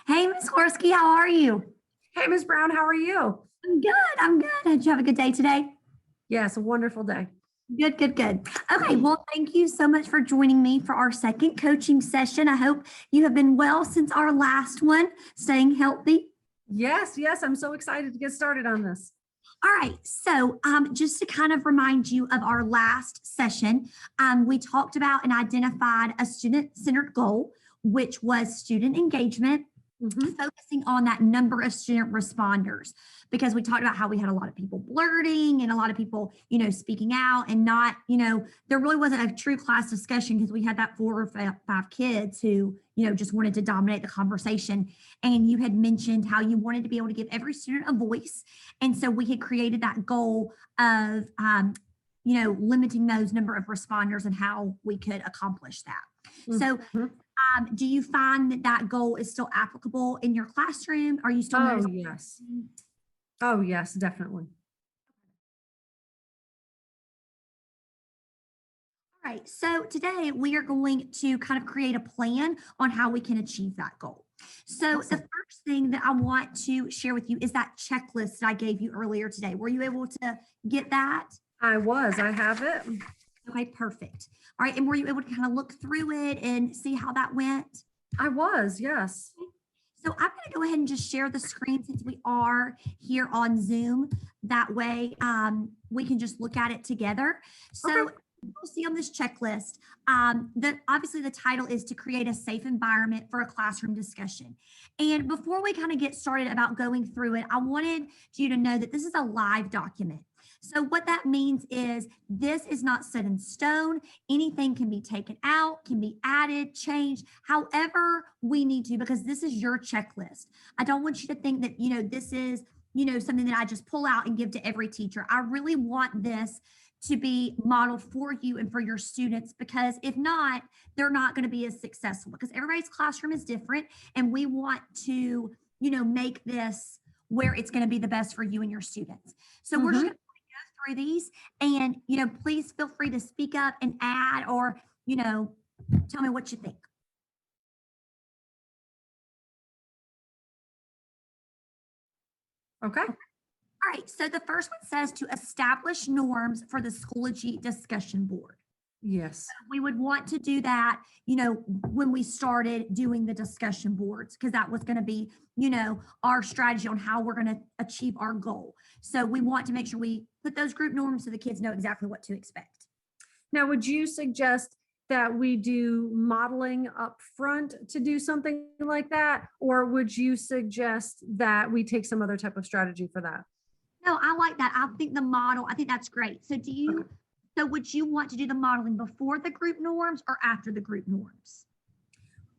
Hey, Miss Horsky, how are you? Hey, Ms. Brown, how are you? I'm good. I'm good. Did you have a good day today? Yes, a wonderful day. Good, good, good. Okay, well, thank you so much for joining me for our second coaching session. I hope you have been well since our last one, staying healthy. Yes, I'm so excited to get started on this. All right, so just to kind of remind you of our last session, we talked about and identified a student-centered goal, which was student engagement, focusing on that number of student responders, because we talked about how we had a lot of people blurting and a lot of people, speaking out and not, there really wasn't a true class discussion because we had that four or five kids who, just wanted to dominate the conversation. And you had mentioned how you wanted to be able to give every student a voice. And so we had created that goal of, limiting those number of responders and how we could accomplish that. So do you find that that goal is still applicable in your classroom? Are you still Oh, yes. Oh, yes, definitely. All right, so today we are going to kind of create a plan on how we can achieve that goal. So the first thing that I want to share with you is that checklist that I gave you earlier today. Were you able to get that? I have it. Okay, perfect. All right, and were you able to kind of look through it and see how that went? I was, yes. So I'm going to go ahead and just share the screen since we are here on Zoom. That way we can just look at it together. So Okay. you'll see on this checklist that obviously the title is to create a safe environment for a classroom discussion. And before we kind of get started about going through it, I wanted you to know that this is a live document. So what that means is this is not set in stone. Anything can be taken out, can be added, changed, however we need to, because this is your checklist. I don't want you to think that, this is, something that I just pull out and give to every teacher. I really want this to be modeled for you and for your students, because if not, they're not going to be as successful, because everybody's classroom is different. And we want to, make this where it's going to be the best for you and your students. So we're just going to through these, and please feel free to speak up and add, or tell me what you think. Okay. All right, so the first one says to establish norms for the Schoology discussion board. Yes. We would want to do that, when we started doing the discussion boards, because that was going to be, our strategy on how we're going to achieve our goal. So we want to make sure we put those group norms so the kids know exactly what to expect. Now, would you suggest that we do modeling up front to do something like that? Or would you suggest that we take some other type of strategy for that? No, I like that. I think the model, I think that's great. So so would you want to do the modeling before the group norms or after the group norms?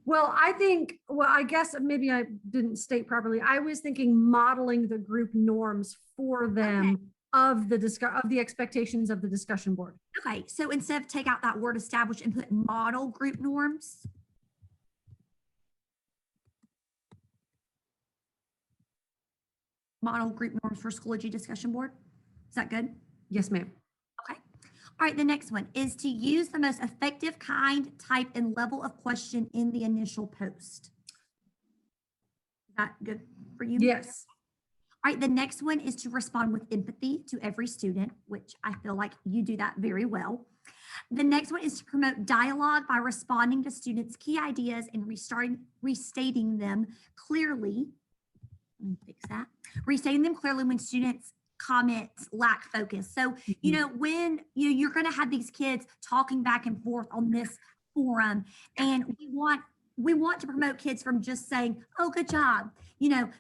Well, I guess maybe I didn't state properly. I was thinking modeling the group norms for them of the expectations of the discussion board. Okay, so instead of take out that word establish and put model group norms. Model group norms for Schoology discussion board. Is that good? Yes, ma'am. Okay. All right, the next one is to use the most effective kind, type, and level of question in the initial post. Is that good for you? Yes. All right, the next one is to respond with empathy to every student, which I feel like you do that very well. The next one is to promote dialogue by responding to students' key ideas and restating them clearly. Let me fix that. Restating them clearly when students' comments lack focus. So, when you're going to have these kids talking back and forth on this forum, and we want to promote kids from just saying, "Oh, good job,"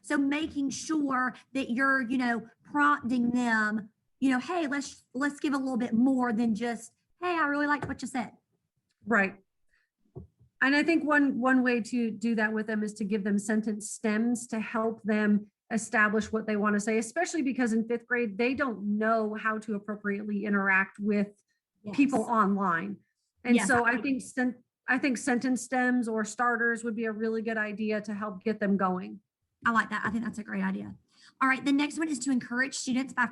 so making sure that you're, prompting them, hey, let's give a little bit more than just, hey, I really liked what you said. Right. And I think one way to do that with them is to give them sentence stems to help them establish what they want to say, especially because in fifth grade, they don't know how to appropriately interact with people online. And so I think sentence stems or starters would be a really good idea to help get them going. I like that. I think that's a great idea. All right, the next one is to encourage students by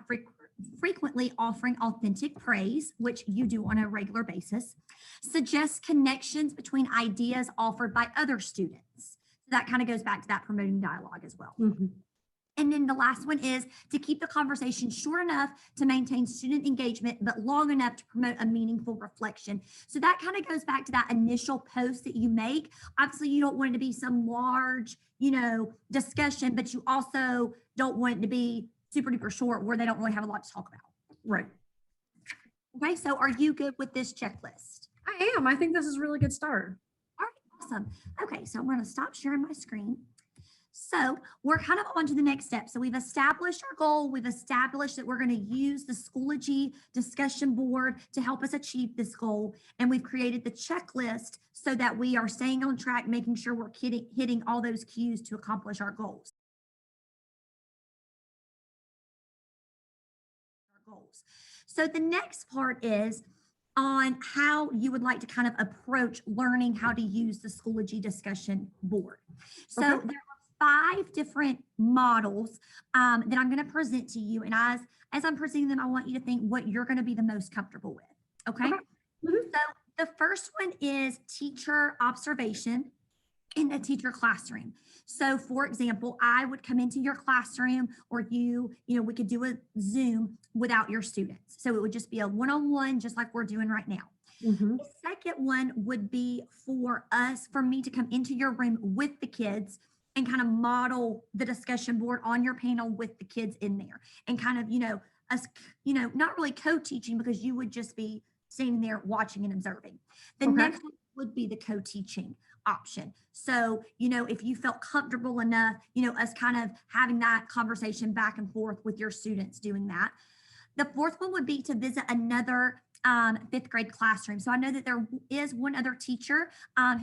frequently offering authentic praise, which you do on a regular basis. Suggest connections between ideas offered by other students. So that kind of goes back to that promoting dialogue as well. Mhm. And then the last one is to keep the conversation short enough to maintain student engagement, but long enough to promote a meaningful reflection. So that kind of goes back to that initial post that you make. Obviously, you don't want it to be some large, discussion, but you also don't want it to be super duper short where they don't really have a lot to talk about. Right. Okay, so are you good with this checklist? I am. I think this is a really good start. All right, awesome. Okay, so I'm going to stop sharing my screen. So we're kind of on to the next step. So we've established our goal. We've established that we're going to use the Schoology discussion board to help us achieve this goal. And we've created the checklist so that we are staying on track, making sure we're hitting all those cues to accomplish our goals. So the next part is on how you would like to kind of approach learning how to use the Schoology discussion board. So Okay. there are 5 different models that I'm going to present to you. And as I'm presenting them, I want you to think what you're going to be the most comfortable with. Okay. Okay. Mhm. So the first one is teacher observation in the teacher classroom. So for example, I would come into your classroom or we could do a Zoom without your students. So it would just be a one-on-one, just like we're doing right now. Mhm. The second one would be for me to come into your room with the kids and kind of model the discussion board on your panel with the kids in there and kind of, us, not really co-teaching because you would just be standing there watching and observing. The Okay. next one would be the co-teaching option. So, if you felt comfortable enough, us kind of having that conversation back and forth with your students doing that. The fourth one would be to visit another 5th grade classroom. So I know that there is one other teacher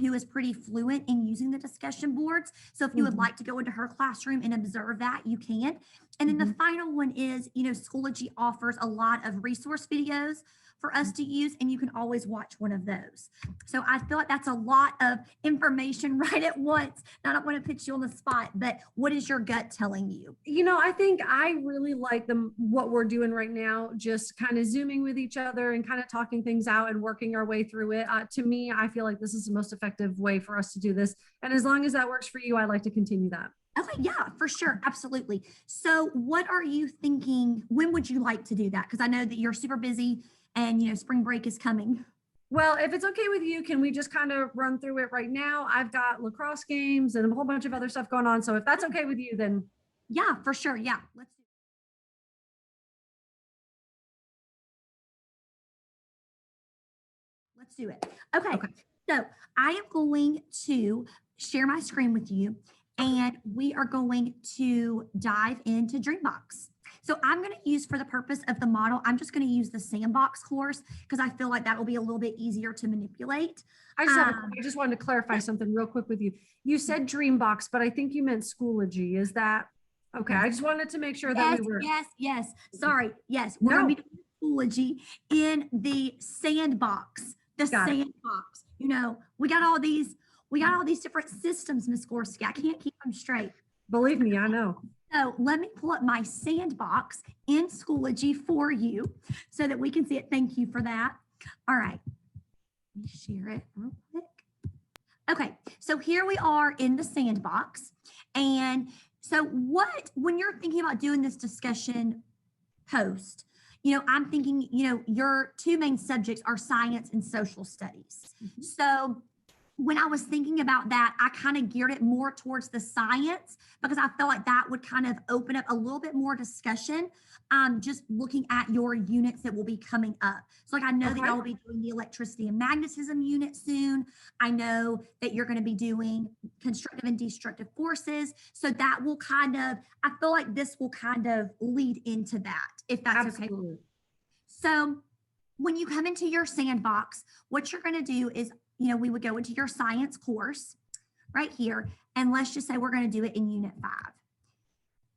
who is pretty fluent in using the discussion boards. So if you would Mhm. like to go into her classroom and observe that, you can. And then the Mhm. final one is, Schoology offers a lot of resource videos for us to use, and you can always watch one of those. So I feel like that's a lot of information right at once. And I don't want to put you on the spot, but what is your gut telling you? I think I really like what we're doing right now, just kind of zooming with each other and kind of talking things out and working our way through it. To me, I feel like this is the most effective way for us to do this. And as long as that works for you, I'd like to continue that. Okay, yeah, for sure. Absolutely. So, what are you thinking? When would you like to do that? Because I know that you're super busy and, spring break is coming. Well, if it's okay with you, can we just kind of run through it right now? I've got lacrosse games and a whole bunch of other stuff going on. So if that's okay with you, then Yeah, for sure. Yeah, let's do it. Okay, okay. so I am going to share my screen with you, and we are going to dive into Dreambox. So I'm going to use for the purpose of the model, I'm just going to use the sandbox course because I feel like that will be a little bit easier to manipulate. I just wanted to clarify something real quick with you. You said Dreambox, but I think you meant Schoology. Is that okay? Yes, I just wanted to make sure that yes, we were. yes. Sorry. Yes, we're going No, to be doing Schoology in the sandbox. The got it. sandbox. We got all these different systems, Miss Gorski. I can't keep them straight. Believe me, I know. So let me pull up my sandbox in Schoology for you so that we can see it. Thank you for that. All right. Let me share it real quick. Okay, so here we are in the sandbox. And so when you're thinking about doing this discussion post, I'm thinking, your 2 main subjects are science and social studies. Mhm. So when I was thinking about that, I kind of geared it more towards the science because I felt like that would kind of open up a little bit more discussion. Just looking at your units that will be coming up. So, like, I know that Okay. y'all will be doing the electricity and magnetism unit soon. I know that you're going to be doing constructive and destructive forces. So, that will I feel like this will kind of lead into that, if that's okay. Absolutely. So, when you come into your sandbox, what you're going to do is, we would go into your science course right here, and let's just say we're going to do it in unit 5.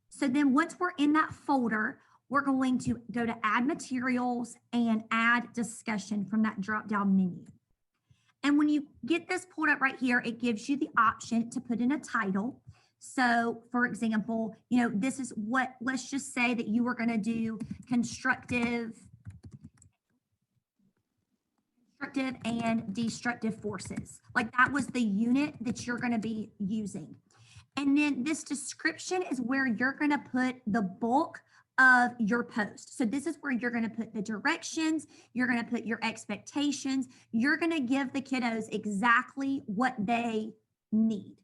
So then once we're in that folder, we're going to go to add materials and add discussion from that drop down menu. And when you get this pulled up right here, it gives you the option to put in a title. So for example, this is let's just say that you were going to do constructive constructive and destructive forces. Like that was the unit that you're going to be using. And then this description is where you're going to put the bulk of your post. So this is where you're going to put the directions, you're going to put your expectations, you're going to give the kiddos exactly what they need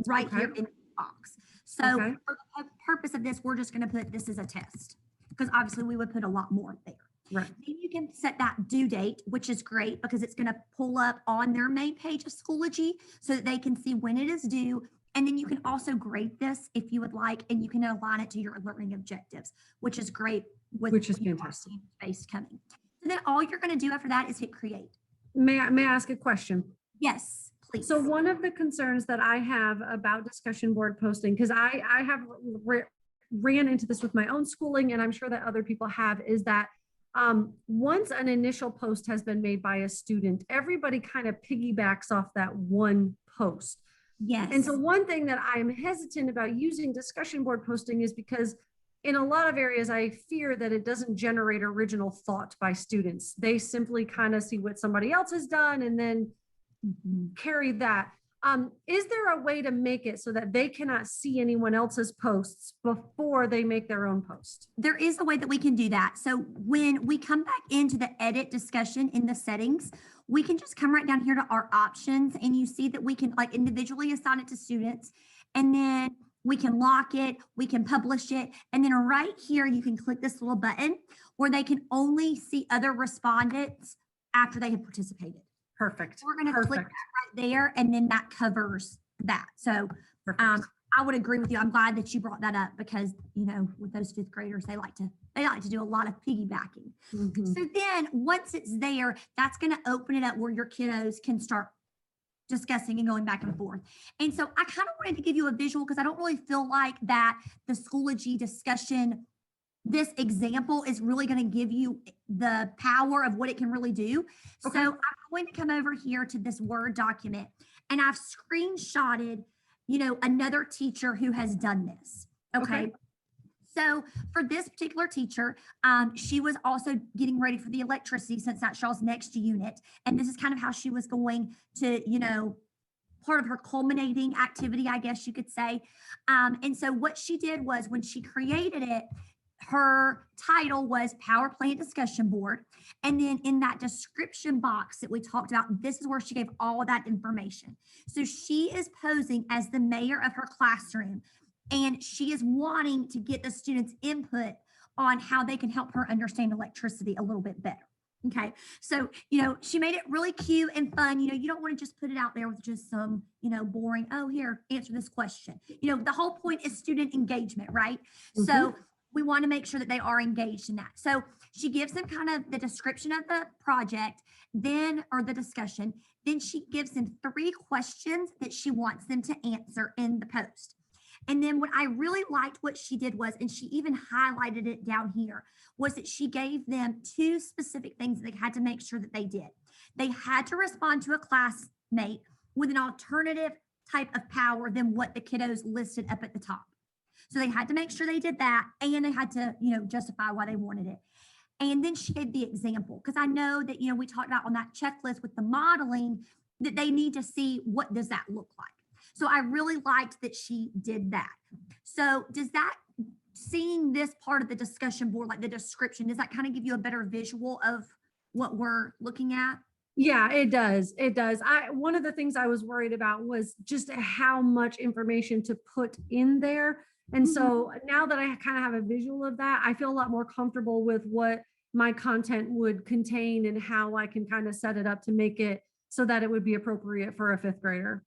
right here in the box. So for the purpose of this, we're just going to put this as a test because obviously we would put a lot more there. Right. Then you can set that due date, which is great because it's going to pull up on their main page of Schoology so that they can see when it is due. And then you can also grade this if you would like, and you can align it to your learning objectives, which is great. Which is fantastic. Based coming. And then all you're going to do after that is hit create. May I ask a question? Yes, please. So one of the concerns that I have about discussion board posting, because I have ran into this with my own schooling, and I'm sure that other people have, is that once an initial post has been made by a student, everybody kind of piggybacks off that one post. Yes. And so one thing that I'm hesitant about using discussion board posting is because in a lot of areas, I fear that it doesn't generate original thought by students. They simply kind of see what somebody else has done and then carry that. Is there a way to make it so that they cannot see anyone else's posts before they make their own post? There is a way that we can do that. So when we come back into the edit discussion in the settings, we can just come right down here to our options, and you see that we can like individually assign it to students, and then we can lock it, we can publish it, and then right here you can click this little button where they can only see other respondents after they have participated. Perfect. We're going to click that right there, and then that covers that. So I would agree with you. I'm glad that you brought that up because, you know, with those fifth graders, they like to do a lot of piggybacking. So then once it's there, that's going to open it up where your kiddos can start discussing and going back and forth. And so I kind of wanted to give you a visual because I don't really feel like that the Schoology discussion, this example is really going to give you the power of what it can really do. So I'm going to come over here to this Word document, and I've screenshotted, you know, another teacher who has done this. Okay. So for this particular teacher, she was also getting ready for the electricity since that's y'all's next unit. And this is kind of how she was going to, you know, part of her culminating activity, I guess you could say. And so what she did was when she created it, her title was Power Plant Discussion Board. And then in that description box that we talked about, this is where she gave all of that information. So she is posing as the mayor of her classroom, and she is wanting to get the students' input on how they can help her understand electricity a little bit better. Okay. So, you know, she made it really cute and fun. You know, you don't want to just put it out there with just some, you know, boring, oh, here, answer this question. You know, the whole point is student engagement, right? So we want to make sure that they are engaged in that. So she gives them kind of the description of the project, then, or the discussion. Then she gives them 3 questions that she wants them to answer in the post. And then what I really liked what she did was, and she even highlighted it down here, was that she gave them 2 specific things that they had to make sure that they did. They had to respond to a classmate with an alternative type of power than what the kiddos listed up at the top. So they had to make sure they did that, and they had to, you know, justify why they wanted it. And then she gave the example, because I know that, you know, we talked about on that checklist with the modeling that they need to see what does that look like. So I really liked that she did that. So does that, seeing this part of the discussion board, like the description, does that kind of give you a better visual of what we're looking at? Yeah, it does. It does. One of the things I was worried about was just how much information to put in there. And so now that I kind of have a visual of that, I feel a lot more comfortable with what my content would contain and how I can kind of set it up to make it so that it would be appropriate for a 5th grader.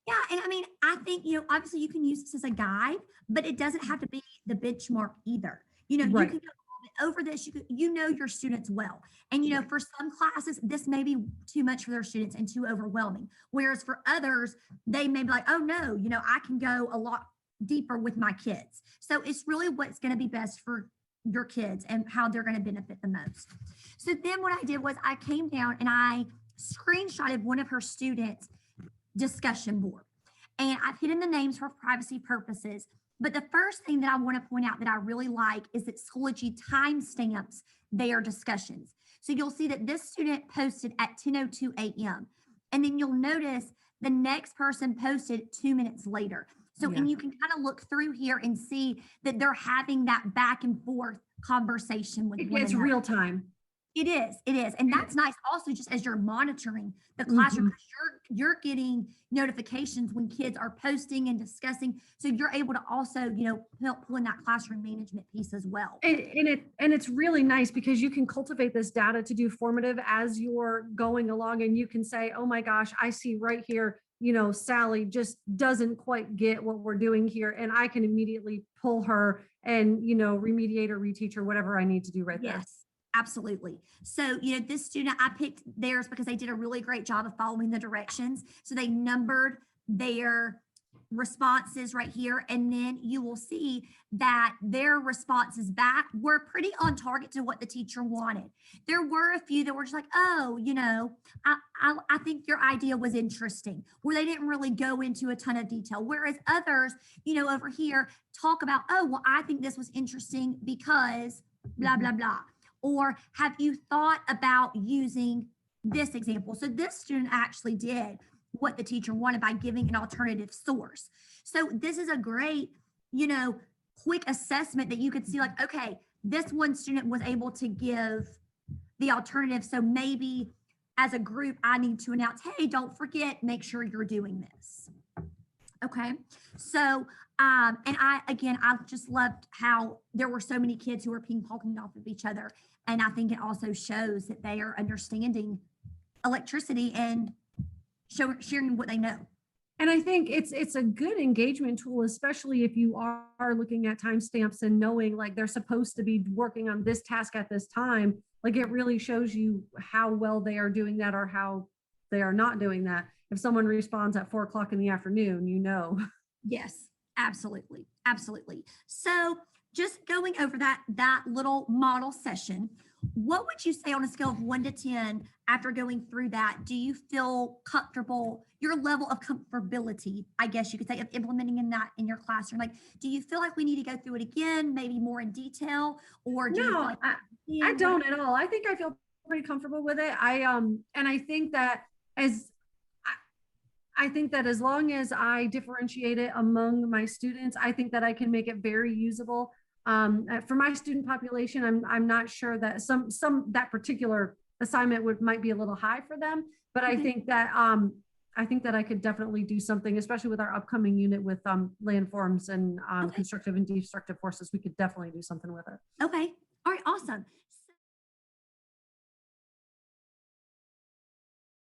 Yeah, and I mean, I think, you know, obviously you can use this as a guide, but it doesn't have to be the benchmark either. You know, you can go over this, you know your students well. And, you know, for some classes, this may be too much for their students and too overwhelming. Whereas for others, they may be like, oh no, you know, I can go a lot deeper with my kids. So it's really what's going to be best for your kids and how they're going to benefit the most. So then what I did was I came down and I screenshotted one of her students' discussion board. And I've hidden the names for privacy purposes. But the first thing that I want to point out that I really like is that Schoology timestamps their discussions. So you'll see that this student posted at 10:02 a.m. And then you'll notice the next person posted 2 minutes later. So, Yeah. and you can kind of look through here and see that they're having that back and forth conversation with one It's another. real time. It is, it is. And that's nice also just as you're monitoring the classroom, Mhm. 'cause you're getting notifications when kids are posting and discussing. So you're able to also, help pull in that classroom management piece as well. And it's really nice because you can cultivate this data to do formative as you're going along, and you can say, oh my gosh, I see right here, Sally just doesn't quite get what we're doing here. And I can immediately pull her and, remediate or reteach or whatever I need to do right there. Yes, absolutely. So, this student, I picked theirs because they did a really great job of following the directions. So they numbered their responses right here. And then you will see that their responses back were pretty on target to what the teacher wanted. There were a few that were just like, oh, I think your idea was interesting, where they didn't really go into a ton of detail. Whereas others, over here talk about, oh, well, I think this was interesting because blah, blah, blah. Or have you thought about using this example? So this student actually did what the teacher wanted by giving an alternative source. So this is a great, quick assessment that you could see like, okay, this one student was able to give the alternative. So maybe as a group, I need to announce, hey, don't forget, make sure you're doing this. Okay. So, and I just loved how there were so many kids who were ping-ponging off of each other. And I think it also shows that they are understanding electricity and sharing what they know. And I think it's a good engagement tool, especially if you are looking at timestamps and knowing like they're supposed to be working on this task at this time. Like it really shows you how well they are doing that or how they are not doing that. If someone responds at 4 o'clock in the afternoon, Yes, absolutely. Absolutely. So just going over that little model session, what would you say on a scale of 1 to 10 after going through that? Do you feel comfortable, your level of comfortability, I guess you could say, of implementing in that in your classroom? Like, do you feel like we need to go through it again, maybe more in detail, or do you feel No, like I don't at all. I think I feel pretty comfortable with it. And I think that I think that as long as I differentiate it among my students, I think that I can make it very usable. For my student population, I'm not sure that that particular assignment might be a little high for them, but I think that I could definitely do something, especially with our upcoming unit with landforms and constructive and destructive forces. We could definitely do something with it. Okay. All right. Awesome.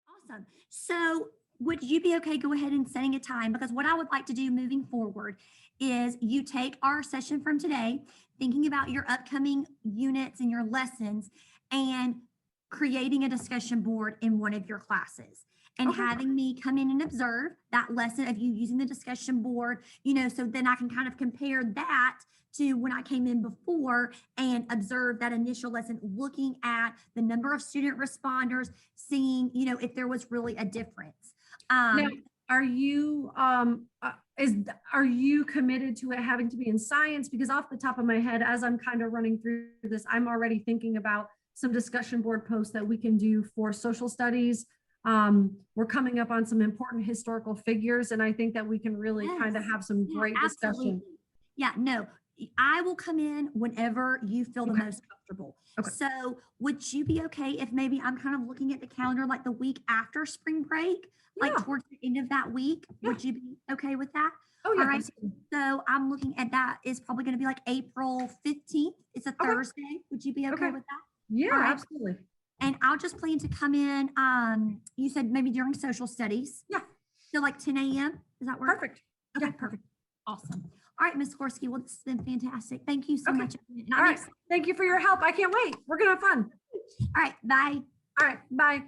Awesome. So would you be okay go ahead and setting a time? Because what I would like to do moving forward is you take our session from today, thinking about your upcoming units and your lessons, and creating a discussion board in one of your classes. And Okay. having me come in and observe that lesson of you using the discussion board, so then I can kind of compare that to when I came in before and observe that initial lesson, looking at the number of student responders, seeing, if there was really a difference. Now, are you are you committed to it having to be in science? Because off the top of my head, as I'm kind of running through this, I'm already thinking about some discussion board posts that we can do for social studies. We're coming up on some important historical figures, and I think that we can really kind of have some great discussion. Yeah, no, I will come in whenever you feel the most comfortable. Okay. So would you be okay if maybe I'm kind of looking at the calendar like the week after spring break, like Yeah. towards the end of that week? Yeah. Would you be okay with that? Oh yeah. All right. So I'm looking at that is probably going to be like April 15th. It's a Thursday. Would you be okay with that? Yeah, All right. absolutely. And I'll just plan to come in. You said maybe during social studies. Yeah. So like 10 a.m. Does that work? Perfect. Okay, Yeah. perfect. Awesome. All right, Ms. Gorski. Well, this has been fantastic. Thank you so Okay. much. All right. Thank you for your help. I can't wait. We're going to have fun. All right. Bye. All right. Bye.